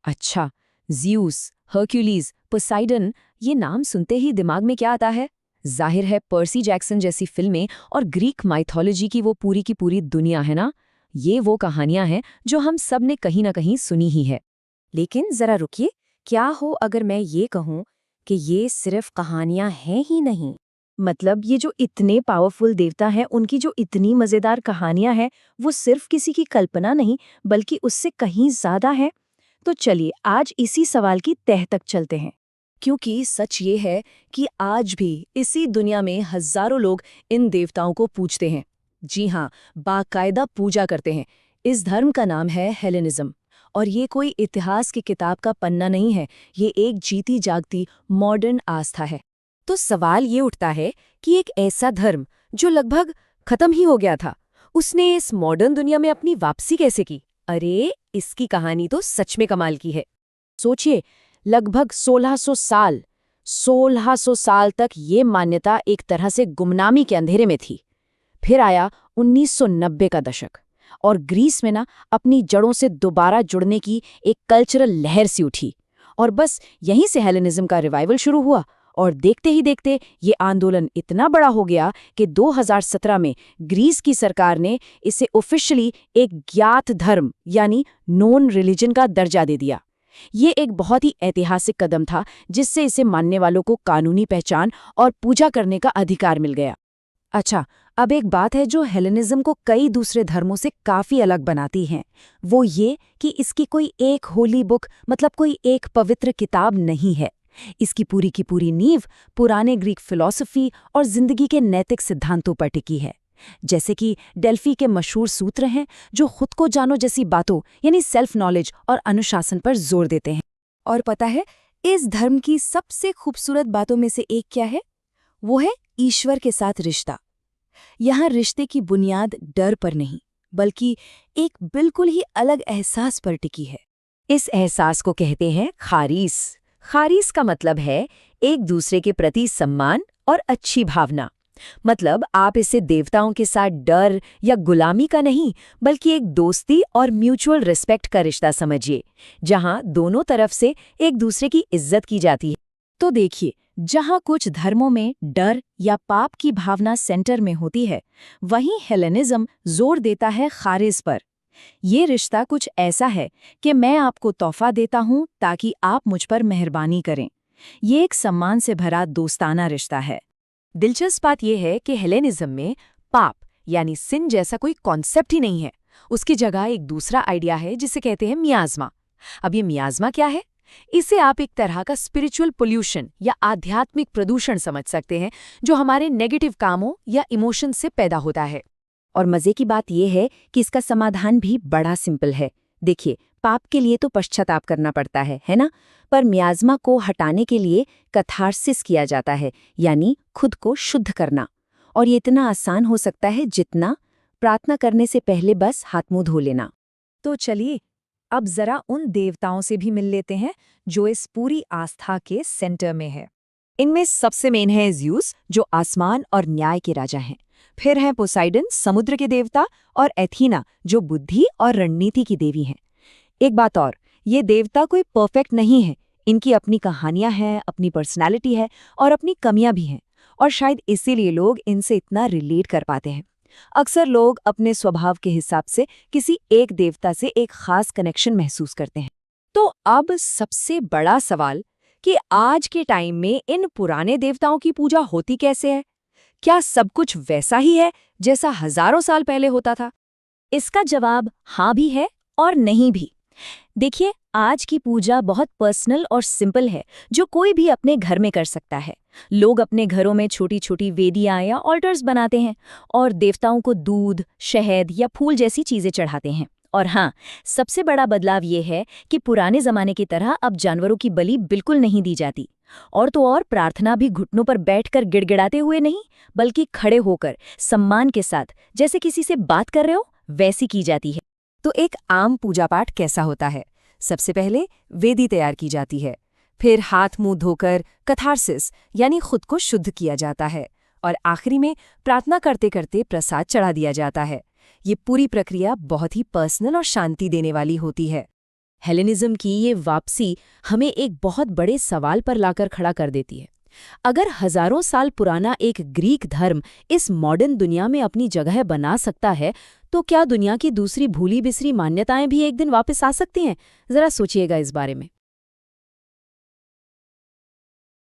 अच्छा, Zeus, हर्क्यूलीज, Poseidon, ये नाम सुनते ही दिमाग में क्या आता है? जाहिर है पर्सी जैक्सन जैसी फिल्में और ग्रीक माइथोलॉजी की वो पूरी की पूरी दुनिया है ना। ये वो कहानियां हैं जो हम सब ने कहीं ना कहीं सुनी ही है। लेकिन जरा रुकिए, क्या हो अगर मैं ये कहूँ कि ये सिर्फ कहानियां हैं ही नहीं। मतलब ये जो इतने पावरफुल देवता हैं, उनकी जो इतनी मजेदार कहानियां हैं, वो सिर्फ किसी की कल्पना नहीं बल्कि उससे कहीं ज्यादा है। तो चलिए आज इसी सवाल की तह तक चलते हैं। क्योंकि सच ये है कि आज भी इसी दुनिया में हजारों लोग इन देवताओं को पूजते हैं। जी हाँ, बाकायदा पूजा करते हैं। इस धर्म का नाम है हेलेनिज्म। और ये कोई इतिहास की किताब का पन्ना नहीं है, ये एक जीती जागती मॉडर्न आस्था है। तो सवाल ये उठता है कि एक ऐसा धर्म जो लगभग खत्म ही हो गया था, उसने इस मॉडर्न दुनिया में अपनी वापसी कैसे की? अरे, इसकी कहानी तो सच में कमाल की है। सोचिए, लगभग 1600 साल तक ये मान्यता एक तरह से गुमनामी के अंधेरे में थी। फिर आया 1990 का दशक और ग्रीस में ना अपनी जड़ों से दोबारा जुड़ने की एक कल्चरल लहर सी उठी। और बस यहीं से हेलेनिज्म का रिवाइवल शुरू हुआ। और देखते ही देखते ये आंदोलन इतना बड़ा हो गया कि 2017 में ग्रीस की सरकार ने इसे ऑफिशियली एक ज्ञात धर्म यानी नोन रिलीजन का दर्जा दे दिया। ये एक बहुत ही ऐतिहासिक कदम था जिससे इसे मानने वालों को कानूनी पहचान और पूजा करने का अधिकार मिल गया। अच्छा, अब एक बात है जो हेलेनिज्म को कई दूसरे धर्मों से काफी अलग बनाती है। वो ये कि इसकी कोई एक होली बुक मतलब कोई एक पवित्र किताब नहीं है। इसकी पूरी की पूरी नींव पुराने ग्रीक फिलॉसफी और जिंदगी के नैतिक सिद्धांतों पर टिकी है। जैसे कि डेल्फी के मशहूर सूत्र हैं जो खुद को जानो जैसी बातों यानी सेल्फ नॉलेज और अनुशासन पर जोर देते हैं। और पता है, इस धर्म की सबसे खूबसूरत बातों में से एक क्या है? वो है ईश्वर के साथ रिश्ता। यहाँ रिश्ते की बुनियाद डर पर नहीं बल्कि एक बिल्कुल ही अलग एहसास पर टिकी है। इस एहसास को कहते हैं खारीस। खारीस का मतलब है एक दूसरे के प्रति सम्मान और अच्छी भावना। मतलब आप इसे देवताओं के साथ डर या गुलामी का नहीं बल्कि एक दोस्ती और म्यूचुअल रिस्पेक्ट का रिश्ता समझिए, जहां दोनों तरफ से एक दूसरे की इज्जत की जाती है। तो देखिए, जहां कुछ धर्मों में डर या पाप की भावना सेंटर में होती है, वहीं हेलेनिज्म जोर देता है खारिज पर। ये रिश्ता कुछ ऐसा है कि मैं आपको तोहफा देता हूं ताकि आप मुझ पर मेहरबानी करें। ये एक सम्मान से भरा दोस्ताना रिश्ता है। दिलचस्प बात यह है कि हेलेनिज्म में पाप यानी सिन जैसा कोई कॉन्सेप्ट ही नहीं है। उसकी जगह एक दूसरा आइडिया है जिसे कहते हैं मियाज़मा। अब ये मियाज़मा क्या है? इसे आप एक तरह का स्पिरिचुअल पोल्यूशन या आध्यात्मिक प्रदूषण समझ सकते हैं जो हमारे नेगेटिव कामों या इमोशन से पैदा होता है। और मजे की बात यह है कि इसका समाधान भी बड़ा सिंपल है। देखिए, पाप के लिए तो पश्चाताप करना पड़ता है ना? पर मियाज़मा को हटाने के लिए कैथार्सिस किया जाता है, यानी खुद को शुद्ध करना। और ये इतना आसान हो सकता है जितना प्रार्थना करने से पहले बस हाथ मुंह धो लेना। तो चलिए, अब जरा उन देवताओं से भी मिल लेते हैं जो इस पूरी आस्था के सेंटर में है। इनमें सबसे मेन है ज़्यूस, जो आसमान और न्याय के राजा हैं। फिर हैं पोसाइडन, समुद्र के देवता, और एथीना, जो बुद्धि और रणनीति की देवी हैं। एक बात और, ये देवता कोई परफेक्ट नहीं है। इनकी अपनी कहानियां हैं, अपनी पर्सनैलिटी है और अपनी कमियां भी हैं। और शायद इसीलिए लोग इनसे इतना रिलेट कर पाते हैं। अक्सर लोग अपने स्वभाव के हिसाब से किसी एक देवता से एक खास कनेक्शन महसूस करते हैं। तो अब सबसे बड़ा सवाल कि आज के टाइम में इन पुराने देवताओं की पूजा होती कैसे है? क्या सब कुछ वैसा ही है जैसा हजारों साल पहले होता था? इसका जवाब हाँ भी है और नहीं भी। देखिए, आज की पूजा बहुत पर्सनल और सिंपल है, जो कोई भी अपने घर में कर सकता है। लोग अपने घरों में छोटी छोटी वेदियां या ऑल्टर्स बनाते हैं और देवताओं को दूध, शहद या फूल जैसी चीजें चढ़ाते हैं। और हाँ, सबसे बड़ा बदलाव ये है कि पुराने जमाने की तरह अब जानवरों की बलि बिल्कुल नहीं दी जाती। और तो और, प्रार्थना भी घुटनों पर बैठकर गिड़गिड़ाते हुए नहीं, बल्कि खड़े होकर सम्मान के साथ, जैसे किसी से बात कर रहे हो, वैसी की जाती है। तो एक आम पूजा पाठ कैसा होता है? सबसे पहले वेदी तैयार की जाती है, फिर हाथ मुंह धोकर कैथार्सिस यानी खुद को शुद्ध किया जाता है, और आखिरी में प्रार्थना करते करते प्रसाद चढ़ा दिया जाता है। ये पूरी प्रक्रिया बहुत ही पर्सनल और शांति देने वाली होती है। हेलेनिज्म की ये वापसी हमें एक बहुत बड़े सवाल पर लाकर खड़ा कर देती है। अगर हजारों साल पुराना एक ग्रीक धर्म इस मॉडर्न दुनिया में अपनी जगह बना सकता है, तो क्या दुनिया की दूसरी भूली बिसरी मान्यताएं भी एक दिन वापस आ सकती हैं? जरा सोचिएगा इस बारे में।